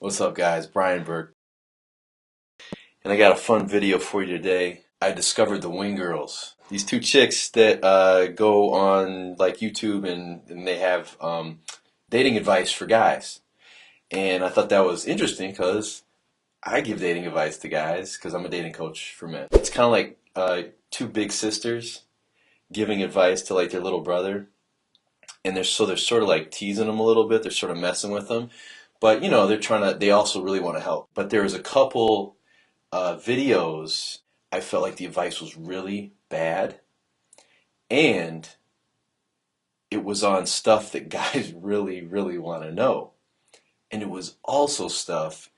What's up, guys? Brian Burke. And I got a fun video for you today. I discovered the Wing Girls. These two chicks that go on like YouTube and they have dating advice for guys. And I thought that was interesting because I give dating advice to guys because I'm a dating coach for men. It's kind of like two big sisters giving advice to like their little brother. And they're sort of like teasing them a little bit. They're sort of messing with them. But they also really want to help. But there was a couple videos, I felt like the advice was really bad, and it was on stuff that guys really, really want to know. And it was also stuff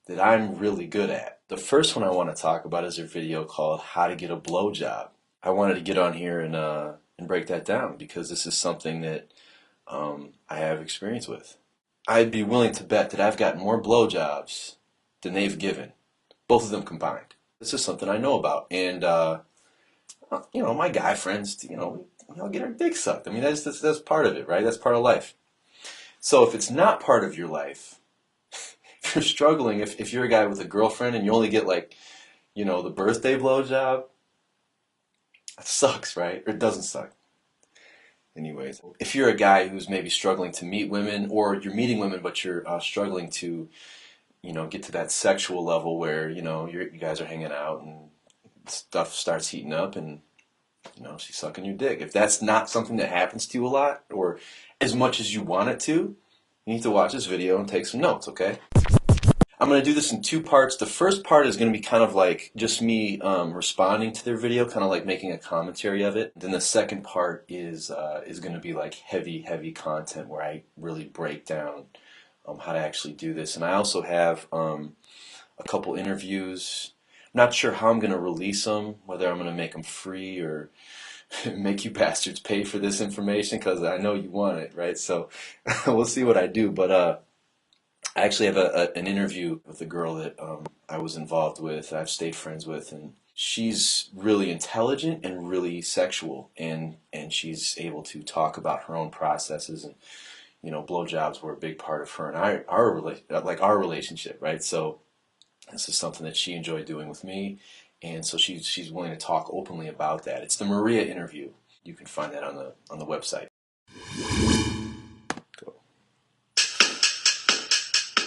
that I'm really good at. The first one I want to talk about is a video called How to Get a Blowjob. I wanted to get on here and break that down because this is something that I have experience with. I'd be willing to bet that I've got more blowjobs than they've given, both of them combined. This is something I know about, and my guy friends, get our dick sucked. I mean, that's part of it, right? That's part of life. So if it's not part of your life, if you're struggling, if you're a guy with a girlfriend and you only get like, the birthday blowjob, that sucks, right? Or it doesn't suck. Anyways, if you're a guy who's maybe struggling to meet women, or you're meeting women but you're struggling to, get to that sexual level where you guys are hanging out and stuff starts heating up and she's sucking your dick. If that's not something that happens to you a lot or as much as you want it to, you need to watch this video and take some notes, okay? I'm going to do this in two parts. The first part is going to be kind of like just me responding to their video, kind of like making a commentary of it. Then the second part is going to be like heavy content where I really break down how to actually do this. And I also have a couple interviews. I'm not sure how I'm going to release them, whether I'm going to make them free or make you bastards pay for this information because I know you want it, right? So we'll see what I do. But I actually have an interview with a girl that I was involved with, I've stayed friends with, and she's really intelligent and really sexual, and she's able to talk about her own processes, and blowjobs were a big part of her and our relationship, right? So this is something that she enjoyed doing with me, and so she's willing to talk openly about that. It's the Maria interview. You can find that on the website. Cool.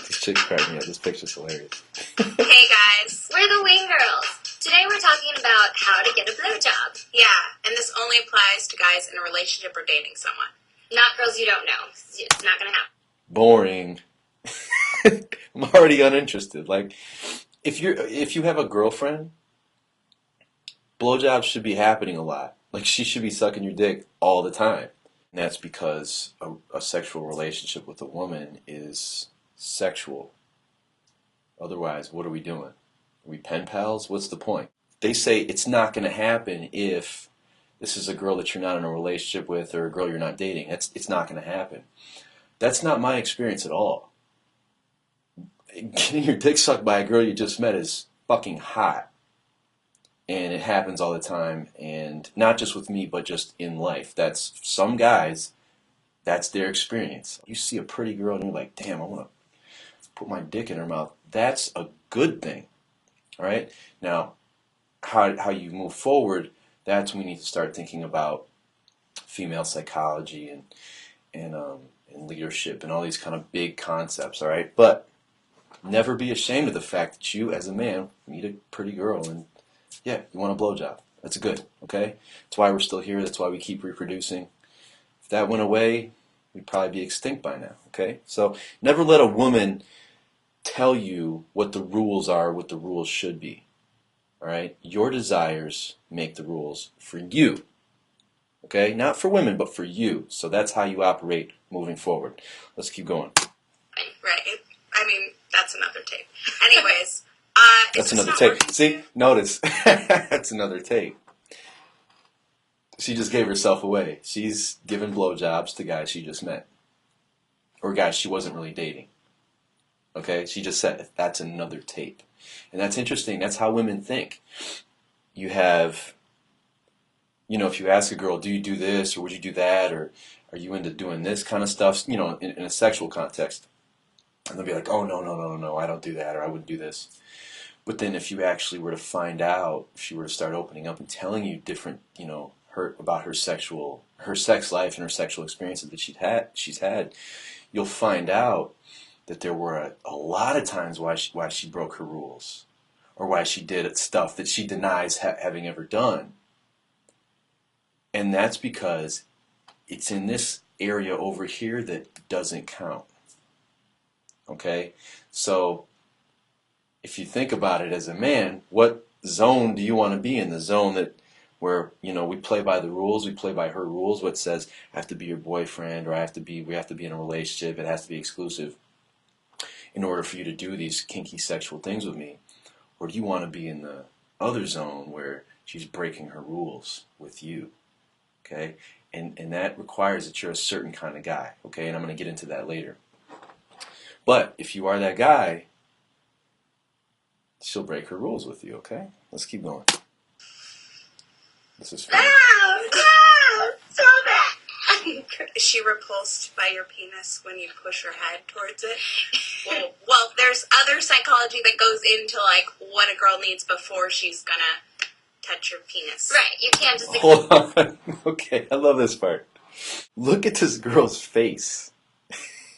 These chicks crack me up. This picture's hilarious. Hey guys, we're the Wing Girls. Today we're talking about how to get a blowjob. Yeah, and this only applies to guys in a relationship or dating someone. Not girls you don't know. It's not gonna happen. Boring. I'm already uninterested. Like, if you have a girlfriend, blowjobs should be happening a lot. Like, she should be sucking your dick all the time. And that's because a sexual relationship with a woman is sexual. Otherwise, what are we doing? Are we pen pals? What's the point? They say it's not going to happen if this is a girl that you're not in a relationship with or a girl you're not dating. It's not going to happen. That's not my experience at all. Getting your dick sucked by a girl you just met is fucking hot. And it happens all the time, and not just with me, but just in life. That's some guys, that's their experience. You see a pretty girl and you're like, damn, I want to put my dick in her mouth. That's a good thing, all right? Now, how you move forward, that's when we need to start thinking about female psychology and leadership and all these kind of big concepts, all right? But never be ashamed of the fact that you, as a man, meet a pretty girl and yeah, you want a blowjob. That's good, okay? That's why we're still here. That's why we keep reproducing. If that went away, we'd probably be extinct by now, okay? So never let a woman tell you what the rules are, what the rules should be, all right? Your desires make the rules for you, okay? Not for women, but for you. So that's how you operate moving forward. Let's keep going. Right. I mean, that's another tape. Anyways. That's another tape. See? Notice. That's another tape. She just gave herself away. She's giving blowjobs to guys she just met. Or guys she wasn't really dating. Okay? She just said that's another tape. And that's interesting. That's how women think. You have, if you ask a girl, do you do this or would you do that? Or are you into doing this kind of stuff? In a sexual context. And they'll be like, oh, no, no, no, no, I don't do that, or I wouldn't do this. But then if you actually were to find out, if she were to start opening up and telling you different, about her sex life and her sexual experiences that she's had, you'll find out that there were a lot of times why she broke her rules, or why she did stuff that she denies having ever done. And that's because it's in this area over here that doesn't count. Okay? So if you think about it as a man, what zone do you want to be in? The zone where we play by the rules, we play by her rules, what says I have to be your boyfriend, or we have to be in a relationship, it has to be exclusive in order for you to do these kinky sexual things with me? Or do you want to be in the other zone where she's breaking her rules with you? Okay? And that requires that you're a certain kind of guy. Okay? And I'm going to get into that later. But if you are that guy, she'll break her rules with you. Okay? Let's keep going. This is fun. No, so bad. Is she repulsed by your penis when you push her head towards it? Well, there's other psychology that goes into like what a girl needs before she's gonna touch your penis. Right, you can't just... Hold on. Okay, I love this part. Look at this girl's face.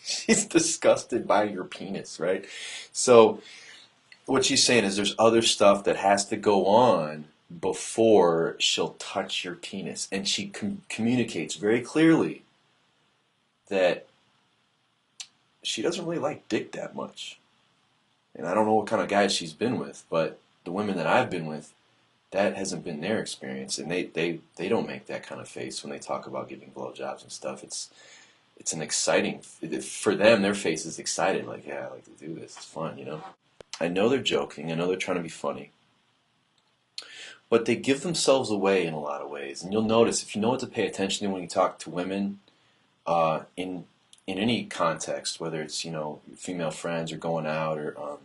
She's disgusted by your penis, right? So what she's saying is there's other stuff that has to go on before she'll touch your penis. And she communicates very clearly that she doesn't really like dick that much. And I don't know what kind of guys she's been with, but the women that I've been with, that hasn't been their experience. And they don't make that kind of face when they talk about giving blowjobs and stuff. It's an exciting, for them, their face is excited. Like, yeah, I like to do this. It's fun, I know they're joking. I know they're trying to be funny. But they give themselves away in a lot of ways. And you'll notice, if you know what to pay attention to when you talk to women, in any context, whether it's, female friends or going out or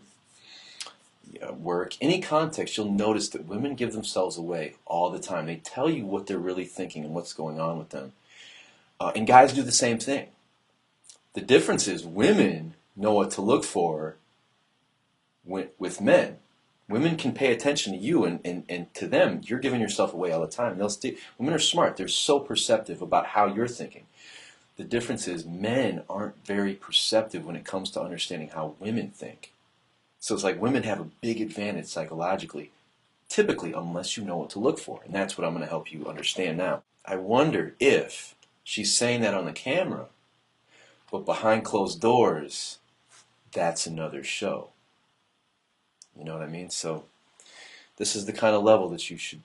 work, any context, you'll notice that women give themselves away all the time. They tell you what they're really thinking and what's going on with them. And guys do the same thing. The difference is women know what to look for with men. Women can pay attention to you, and to them, you're giving yourself away all the time. Women are smart. They're so perceptive about how you're thinking. The difference is men aren't very perceptive when it comes to understanding how women think. So it's like women have a big advantage psychologically, typically, unless you know what to look for. And that's what I'm going to help you understand now. I wonder if she's saying that on the camera, but behind closed doors, that's another show. You know what I mean? So this is the kind of level that you should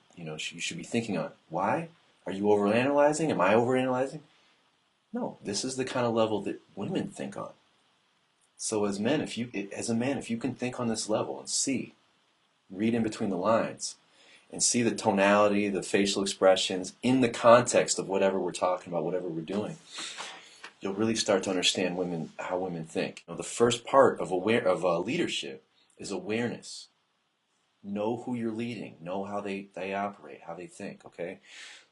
be thinking on. Why? Are you overanalyzing? Am I overanalyzing? No, this is the kind of level that women think on. So as a man, if you can think on this level and read in between the lines, and see the tonality, the facial expressions in the context of whatever we're talking about, whatever we're doing, you'll really start to understand how women think. The first part of leadership is awareness. Know who you're leading. Know how they operate, how they think, okay?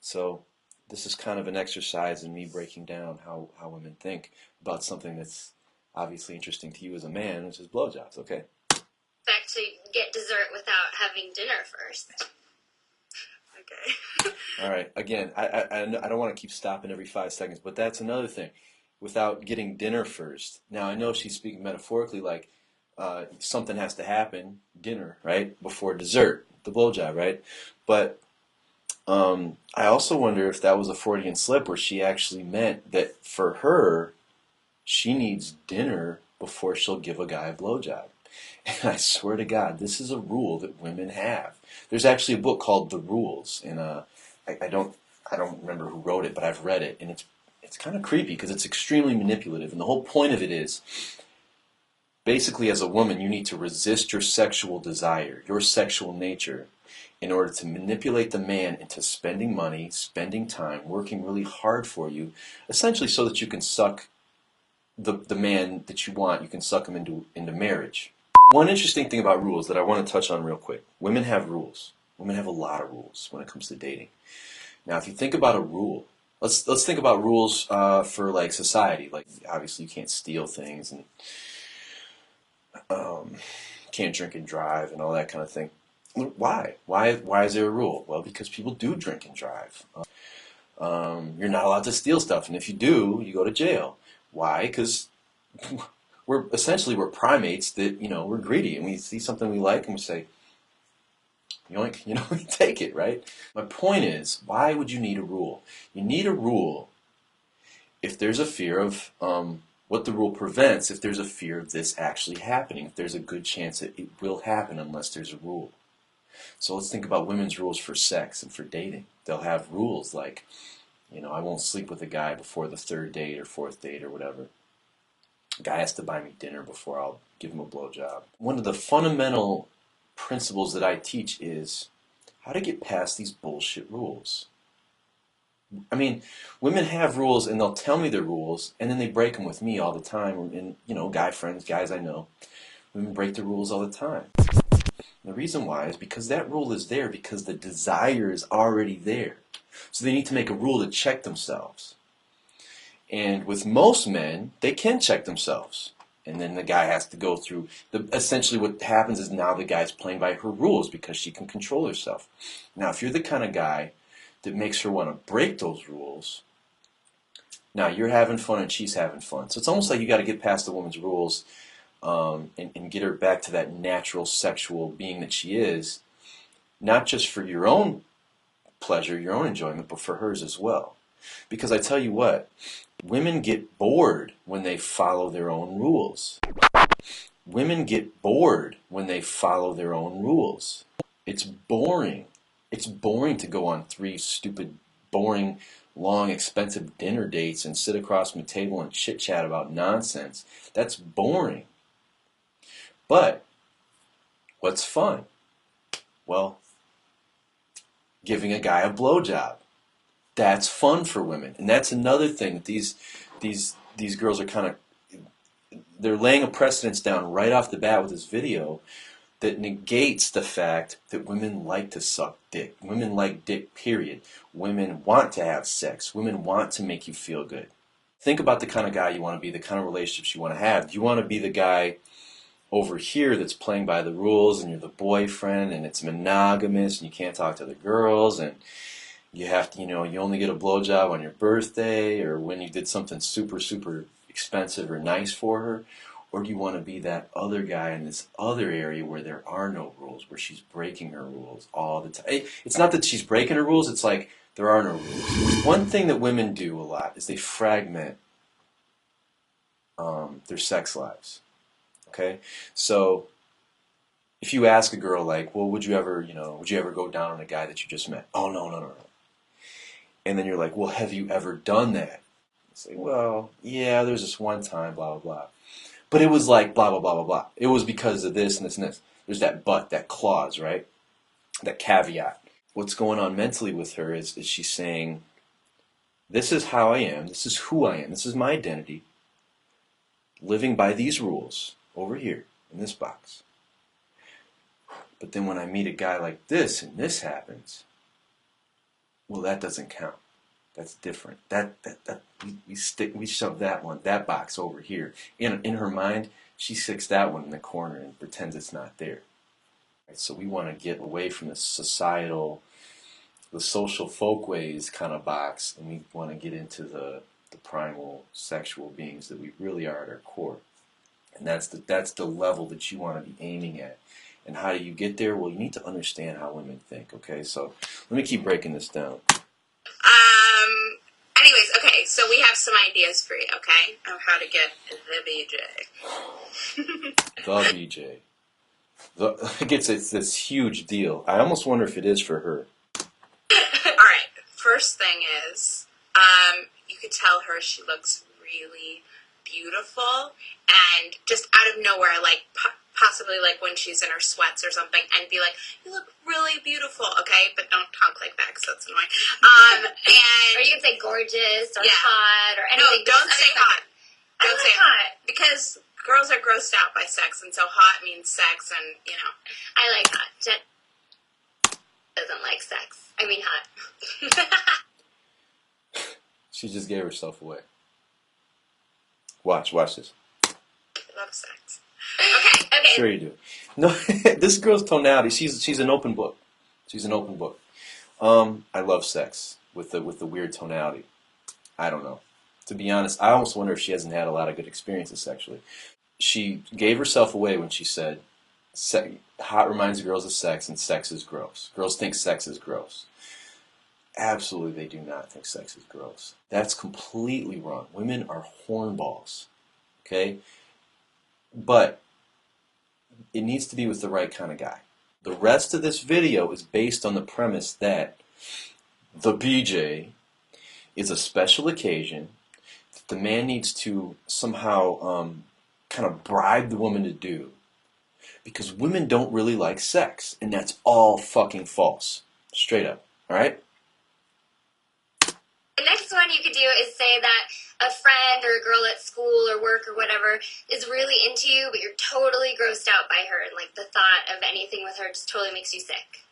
So this is kind of an exercise in me breaking down how women think about something that's obviously interesting to you as a man, which is blowjobs, okay? Actually get dessert without having dinner first. Okay. All right. Again, I don't want to keep stopping every 5 seconds, but that's another thing. Without getting dinner first. Now, I know she's speaking metaphorically, like something has to happen, dinner, right, before dessert, the blowjob, right? But I also wonder if that was a Freudian slip where she actually meant that for her, she needs dinner before she'll give a guy a blowjob. And I swear to God, this is a rule that women have. There's actually a book called The Rules, and I don't remember who wrote it, but I've read it, and it's kind of creepy because it's extremely manipulative. And the whole point of it is, basically, as a woman, you need to resist your sexual desire, your sexual nature, in order to manipulate the man into spending money, spending time, working really hard for you, essentially so that you can suck the man that you want, you can suck him into marriage. One interesting thing about rules that I want to touch on real quick. Women have rules. Women have a lot of rules when it comes to dating. Now, if you think about a rule, let's think about rules for like society. Like obviously you can't steal things and can't drink and drive and all that kind of thing. Why? Why is there a rule? Well, because people do drink and drive. You're not allowed to steal stuff, and if you do, you go to jail. Why? Because we're primates that, we're greedy, and we see something we like and we say, yoink, we take it, right? My point is, why would you need a rule? You need a rule if there's a fear of what the rule prevents, if there's a fear of this actually happening, if there's a good chance that it will happen unless there's a rule. So let's think about women's rules for sex and for dating. They'll have rules like, I won't sleep with a guy before the third date or fourth date or whatever. A guy has to buy me dinner before I'll give him a blowjob. One of the fundamental principles that I teach is how to get past these bullshit rules. I mean, women have rules and they'll tell me their rules and then they break them with me all the time. And, guy friends, guys I know, women break the rules all the time. The reason why is because that rule is there because the desire is already there. So they need to make a rule to check themselves. And with most men, they can check themselves. And then the guy has to go through, essentially what happens is now the guy's playing by her rules because she can control herself. Now, if you're the kind of guy that makes her want to break those rules, now you're having fun and she's having fun. So it's almost like you got to get past the woman's rules and get her back to that natural sexual being that she is, not just for your own pleasure, your own enjoyment, but for hers as well. Because I tell you what, women get bored when they follow their own rules. Women get bored when they follow their own rules. It's boring. It's boring to go on 3 stupid, boring, long, expensive dinner dates and sit across from a table and chit-chat about nonsense. That's boring. But what's fun? Well, giving a guy a blowjob. That's fun for women. And that's another thing that these girls are kind of, they're laying a precedence down right off the bat with this video that negates the fact that women like to suck dick. Women like dick, period. Women want to have sex. Women want to make you feel good. Think about the kind of guy you want to be, the kind of relationships you want to have. Do you want to be the guy over here that's playing by the rules and you're the boyfriend and it's monogamous and you can't talk to the girls and you have to, you only get a blowjob on your birthday or when you did something super, super expensive or nice for her? Or do you want to be that other guy in this other area where there are no rules, where she's breaking her rules all the time? It's not that she's breaking her rules, it's like there are no rules. One thing that women do a lot is they fragment their sex lives. Okay? So if you ask a girl like, well, would you ever go down on a guy that you just met? Oh, no. And then you're like, well, have you ever done that? You say, well, yeah, there's this one time, blah, blah, blah. But it was like blah, blah, blah, blah, blah. It was because of this and this and this. There's that but, that clause, right? That caveat. What's going on mentally with her is she's saying, this is how I am. This is who I am. This is my identity. Living by these rules over here in this box. But then when I meet a guy like this and this happens, well, that doesn't count. That's different. We shove that box over here. In her mind, she sticks that one in the corner and pretends it's not there. Right, so we want to get away from the societal, the social folkways kind of box, and we want to get into the primal sexual beings that we really are at our core. And that's the level that you want to be aiming at. And how do you get there? Well, you need to understand how women think, okay? So let me keep breaking this down. Anyways, okay, so we have some ideas for you, okay, of how to get the BJ. The BJ. It's this huge deal. I almost wonder if it is for her. Alright, first thing is, you could tell her she looks really beautiful, and just out of nowhere, like, possibly like when she's in her sweats or something, and be like, you look really beautiful, okay? But don't talk like that, because that's annoying. Or you can say gorgeous, or hot, or anything. No, don't say hot. Don't say hot. Because girls are grossed out by sex, and so hot means sex, and, I like hot. Jen doesn't like sex. I mean hot. She just gave herself away. Watch this. I love sex. Okay. Sure you do. No, this girl's tonality. She's an open book. She's an open book. I love sex with the weird tonality. I don't know. To be honest, I almost wonder if she hasn't had a lot of good experiences sexually. She gave herself away when she said, "Hot reminds girls of sex, and sex is gross." Girls think sex is gross. Absolutely, they do not think sex is gross. That's completely wrong. Women are hornballs. Okay? But it needs to be with the right kind of guy. The rest of this video is based on the premise that the BJ is a special occasion that the man needs to somehow kind of bribe the woman to do. Because women don't really like sex, and that's all fucking false. Straight up. Alright? The next one you could do is say that a friend or a girl at school or work or whatever is really into you, but you're totally grossed out by her, and like the thought of anything with her just totally makes you sick.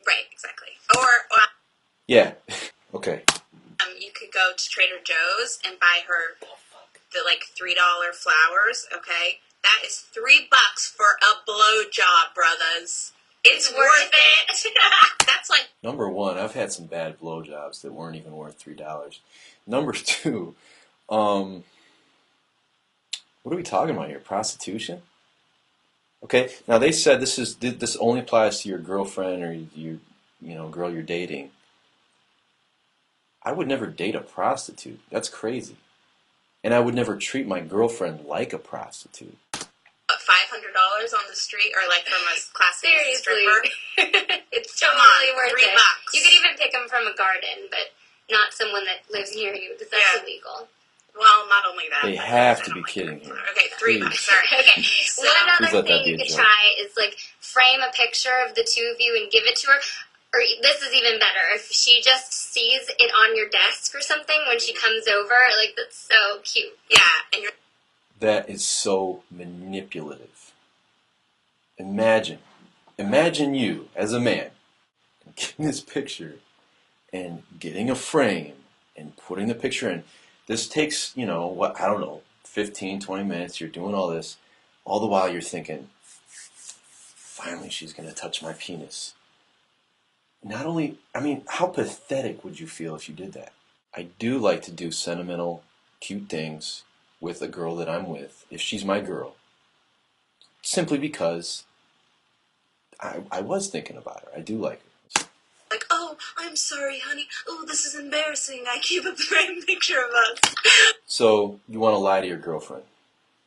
Right, exactly. Or Yeah. Okay. you could go to Trader Joe's and buy her the like $3 flowers. Okay, that is $3 for a blowjob, brothers. It's worth it. That's like Number one, I've had some bad blowjobs that weren't even worth $3. Number two, what are we talking about here? Prostitution? Okay, now they said this only applies to your girlfriend or your girl you're dating. I would never date a prostitute. That's crazy. And I would never treat my girlfriend like a prostitute. $500 on the street, or like from a classic stripper. It's Come totally on, worth $3. it. You could even pick them from a garden, but not someone that lives near you, because that's Yeah. illegal. Well, not only that. They but have I to don't be like kidding that. here. Okay, $3. Please. Sorry. Okay, So, one Please other let that thing be you a could joke. try is like frame a picture of the two of you and give it to her. Or this is even better, if she just sees it on your desk or something when she comes over, like that's so cute. yeah, and you're That is so manipulative. Imagine you as a man getting this picture and getting a frame and putting the picture in. This takes, I don't know, 15, 20 minutes. You're doing all this. All the while you're thinking, finally she's going to touch my penis. Not only, how pathetic would you feel if you did that? I do like to do sentimental, cute things with a girl that I'm with, if she's my girl. Simply because I was thinking about her. I do like her. like, oh, I'm sorry, honey. Oh, this is embarrassing. I keep a framed picture of us. So, you want to lie to your girlfriend.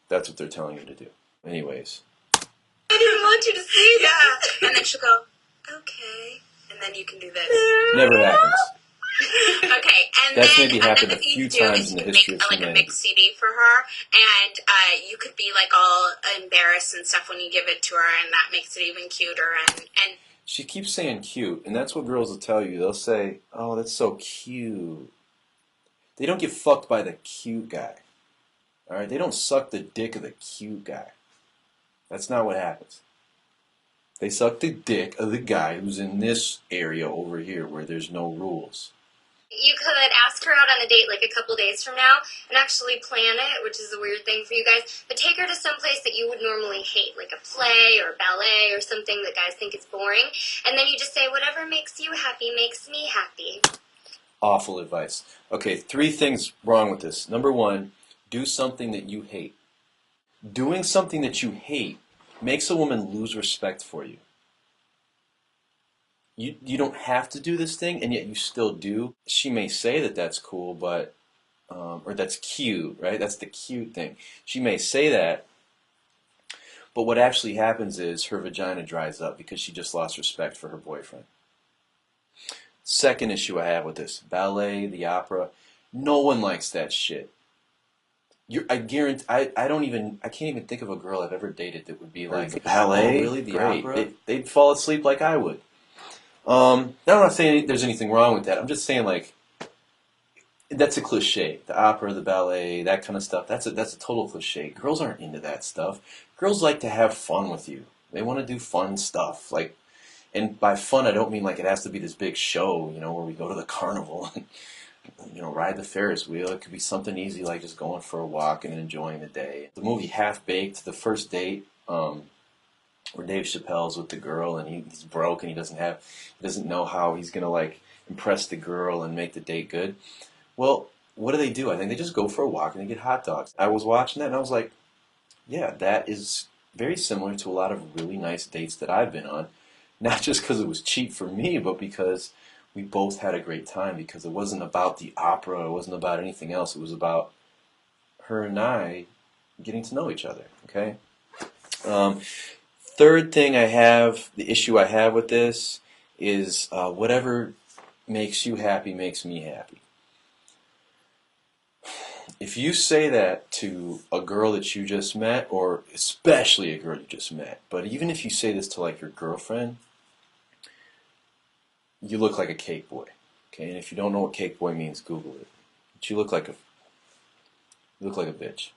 That's what they're telling you to do. Anyways. I didn't want you to see that. Yeah, and then she'll go, okay. And then you can do this. Never happens. Okay, and That's then maybe happened another a thing few you do times is in the you history make of like a humanity. mixed CD for her, and you could be like all embarrassed and stuff when you give it to her, and that makes it even cuter. And She keeps saying cute, and that's what girls will tell you. They'll say, oh, that's so cute. They don't get fucked by the cute guy. Alright? They don't suck the dick of the cute guy. That's not what happens. They suck the dick of the guy who's in this area over here where there's no rules. You could ask her out on a date like a couple days from now and actually plan it, which is a weird thing for you guys, but take her to some place that you would normally hate, like a play or ballet or something that guys think is boring, and then you just say, whatever makes you happy makes me happy. Awful advice. Okay, 3 things wrong with this. Number 1, do something that you hate. Doing something that you hate makes a woman lose respect for you. You don't have to do this thing, and yet you still do. She may say that that's cool, but or that's cute, right? That's the cute thing. She may say that, but what actually happens is her vagina dries up because she just lost respect for her boyfriend. Second issue I have with this, ballet, the opera, no one likes that shit. I guarantee, I can't even think of a girl I've ever dated that would be like, ballet? Oh, really? The opera? They'd fall asleep like I would. Now I'm not saying there's anything wrong with that. I'm just saying, like, that's a cliche. The opera, the ballet, that kind of stuff. That's a total cliche. Girls aren't into that stuff. Girls like to have fun with you. They want to do fun stuff. Like, and by fun, I don't mean like it has to be this big show, where we go to the carnival. ride the Ferris wheel. It could be something easy like just going for a walk and enjoying the day. The movie Half Baked, the first date, where Dave Chappelle's with the girl and he's broke and he doesn't know how he's gonna like impress the girl and make the date good. Well, what do? I think they just go for a walk and they get hot dogs. I was watching that and I was like, yeah, that is very similar to a lot of really nice dates that I've been on. Not just because it was cheap for me, but because we both had a great time, because it wasn't about the opera, it wasn't about anything else. It was about her and I getting to know each other, okay? Third thing the issue I have with this is whatever makes you happy makes me happy. If you say that to a girl that you just met, or especially a girl you just met, but even if you say this to like your girlfriend, you look like a cake boy. Okay, and if you don't know what cake boy means, Google it. But you look like a bitch.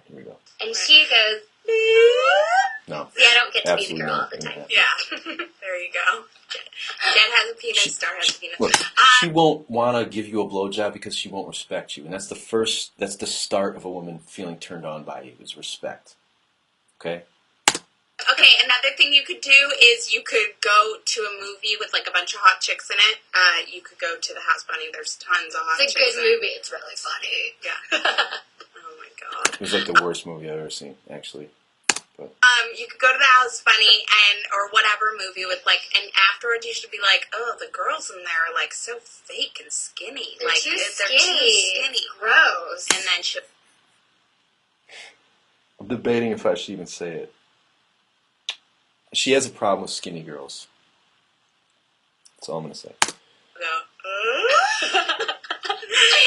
Here we go. And she goes, No. see, I don't get to be the Absolutely girl all not. the time. Yeah. There you go. Jen has a penis, Star has a penis. Look, she won't want to give you a blowjob because she won't respect you. And that's the start of a woman feeling turned on by you, is respect. Okay? Okay, another thing you could do is you could go to a movie with like a bunch of hot chicks in it. You could go to The House Bunny. There's tons of hot It's a chicks good in it. movie. It's really funny. Yeah. Oh my god. It was like the worst movie I've ever seen, actually. But You could go to The House Bunny or whatever movie with like, and afterwards you should be like, oh, the girls in there are like so fake and skinny. They're like too they're skinny. too skinny. Gross. And then she'll I'm debating if I should even say it. She has a problem with skinny girls. That's all I'm going to say. go,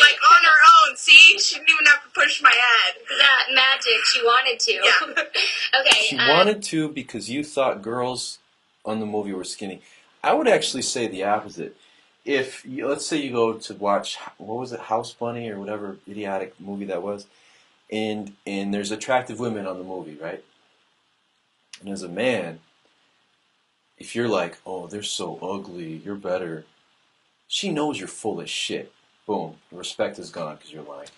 like on her own. See, she didn't even have to push my head. That magic. She wanted to. Yeah. Okay. She wanted to because you thought girls on the movie were skinny. I would actually say the opposite. Let's say you go to watch, what was it, House Bunny or whatever idiotic movie that was, and there's attractive women on the movie, right? And as a man, if you're like, oh, they're so ugly, you're better, she knows you're full of shit. Boom, the respect is gone because you're lying.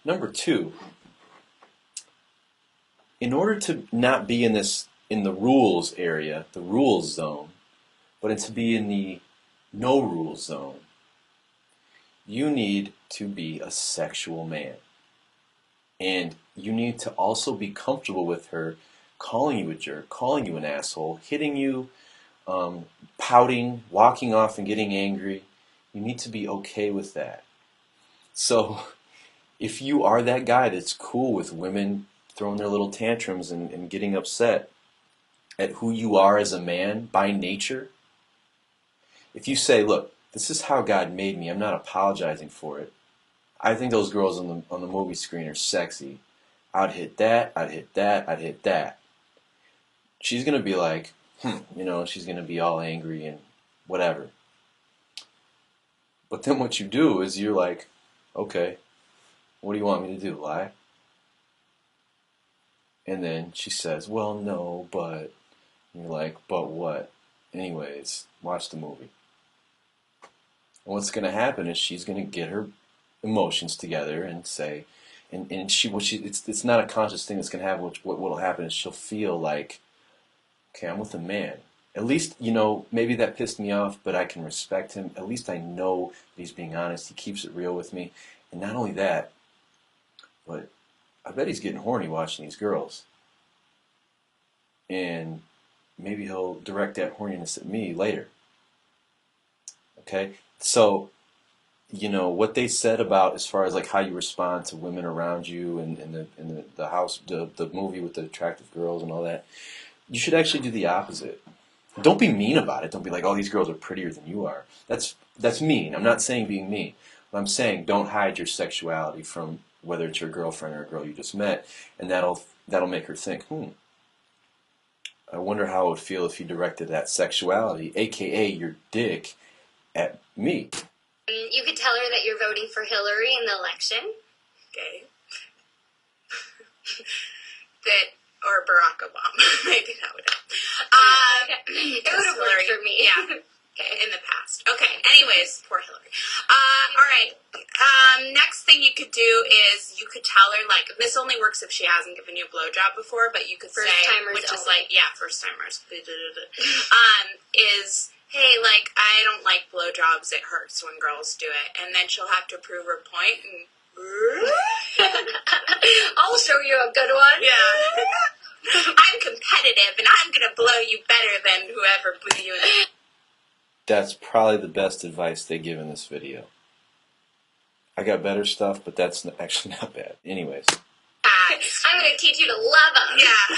Number two, in order to not be in the rules area, the rules zone, but to be in the no rules zone, you need to be a sexual man. And you need to also be comfortable with her calling you a jerk, calling you an asshole, hitting you, pouting, walking off and getting angry. You need to be okay with that. So if you are that guy that's cool with women throwing their little tantrums and getting upset at who you are as a man by nature, if you say, look, this is how God made me, I'm not apologizing for it. I think those girls on the movie screen are sexy. I'd hit that, I'd hit that, I'd hit that. She's going to be like, she's going to be all angry and whatever. But then what you do is you're like, okay, what do you want me to do, lie? And then she says, well, no, but... And you're like, but what? Anyways, watch the movie. And what's going to happen is she's going to get her emotions together and say, it's not a conscious thing that's going to happen. What will happen is she'll feel like, okay, I'm with a man. At least, maybe that pissed me off, but I can respect him. At least I know that he's being honest. He keeps it real with me. And not only that, but I bet he's getting horny watching these girls. And maybe he'll direct that horniness at me later. Okay? So, what they said about as far as like how you respond to women around you and in the house, the movie with the attractive girls and all that, you should actually do the opposite. Don't be mean about it. Don't be like, oh, these girls are prettier than you are. That's mean. I'm not saying being mean. I'm saying don't hide your sexuality from whether it's your girlfriend or a girl you just met, and that'll make her think, I wonder how it would feel if you directed that sexuality, aka your dick, at me. You could tell her that you're voting for Hillary in the election. Okay. Or Barack Obama. Maybe that would help. It would have worked for me. Yeah. Okay. in the past. Okay, anyways, poor Hillary. Alright, next thing you could do is you could tell her, like, this only works if she hasn't given you a blowjob before, but you could say, First-timers which is only. like, yeah, first-timers, is, hey, like, I don't like blowjobs, it hurts when girls do it, and then she'll have to prove her point, and I'll show you a good one. yeah. I'm competitive, and I'm gonna blow you better than whoever blew you in the... That's probably the best advice they give in this video. I got better stuff, but that's actually not bad. Anyways. I'm going to teach you to love them. Yeah.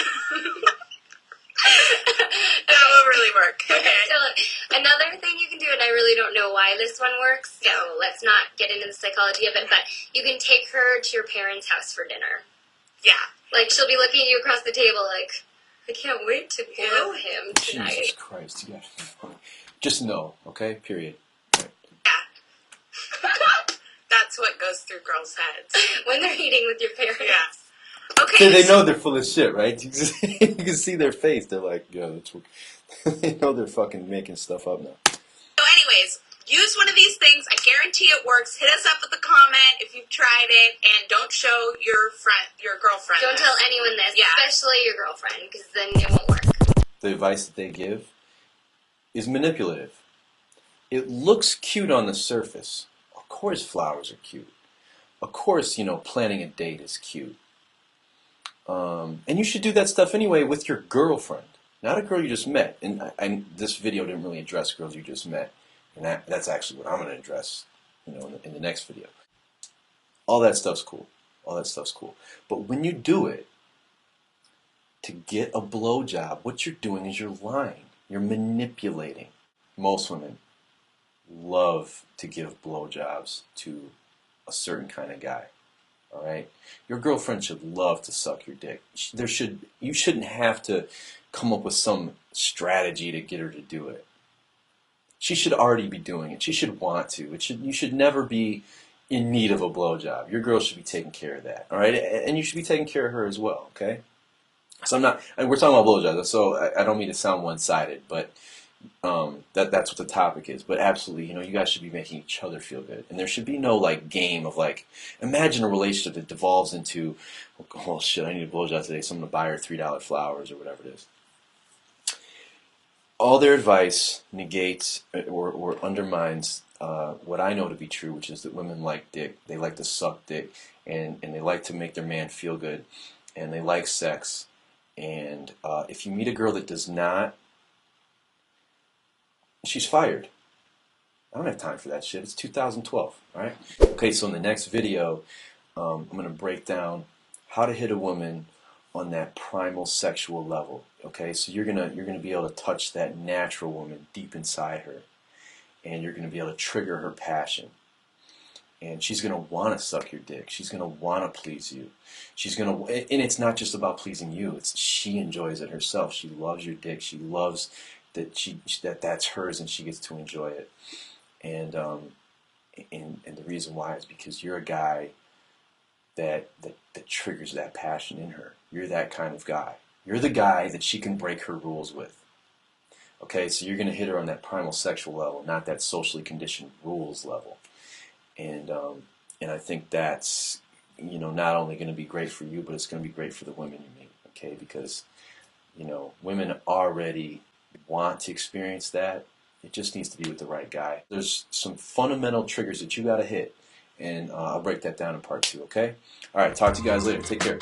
That will really work. Okay. So another thing you can do, and I really don't know why this one works, so let's not get into the psychology of it, but you can take her to your parents' house for dinner. Yeah. Like, she'll be looking at you across the table like, I can't wait to blow him tonight. Jesus Christ, you gotta... Just no, okay? Period. Right. Yeah. That's what goes through girls' heads. When they're eating with your parents. Yeah. Okay. They know they're full of shit, right? You can see their face. They're like, yeah, that's what... They know they're fucking making stuff up now. So anyways, use one of these things. I guarantee it works. Hit us up with a comment if you've tried it, and don't show your girlfriend. Don't tell anyone this, Yeah. especially your girlfriend, because then it won't work. The advice that they give is manipulative. It looks cute on the surface. Of course flowers are cute. Of course, planning a date is cute. And you should do that stuff anyway with your girlfriend, not a girl you just met. And this video didn't really address girls you just met. And that's actually what I'm going to address, in the next video. All that stuff's cool. All that stuff's cool. But when you do it to get a blowjob, what you're doing is you're lying. You're manipulating. Most women love to give blowjobs to a certain kind of guy. All right? Your girlfriend should love to suck your dick. You shouldn't have to come up with some strategy to get her to do it. She should already be doing it. She should want to. You should never be in need of a blowjob. Your girl should be taking care of that. All right? And you should be taking care of her as well. Okay? So we're talking about blowjobs, so I don't mean to sound one-sided, but that's what the topic is. But absolutely, you guys should be making each other feel good. And there should be no, game of, imagine a relationship that devolves into, oh, shit, I need a blowjob today, so I'm going to buy her $3 flowers or whatever it is. All their advice negates or undermines what I know to be true, which is that women like dick. They like to suck dick, and they like to make their man feel good, and they like sex. And if you meet a girl that does not, she's fired. I don't have time for that shit. It's 2012, all right? Okay, so in the next video, I'm going to break down how to hit a woman on that primal sexual level. Okay, so you're gonna be able to touch that natural woman deep inside her, and you're gonna be able to trigger her passion. And she's going to want to suck your dick. She's going to want to please you. And it's not just about pleasing you. She enjoys it herself. She loves your dick. She loves that that's hers and she gets to enjoy it. And the reason why is because you're a guy that triggers that passion in her. You're that kind of guy. You're the guy that she can break her rules with. Okay, so you're going to hit her on that primal sexual level, not that socially conditioned rules level. And I think that's, not only going to be great for you, but it's going to be great for the women you meet, okay? Because, women already want to experience that. It just needs to be with the right guy. There's some fundamental triggers that you got to hit, and I'll break that down in part 2, okay? All right, talk to you guys later. Take care.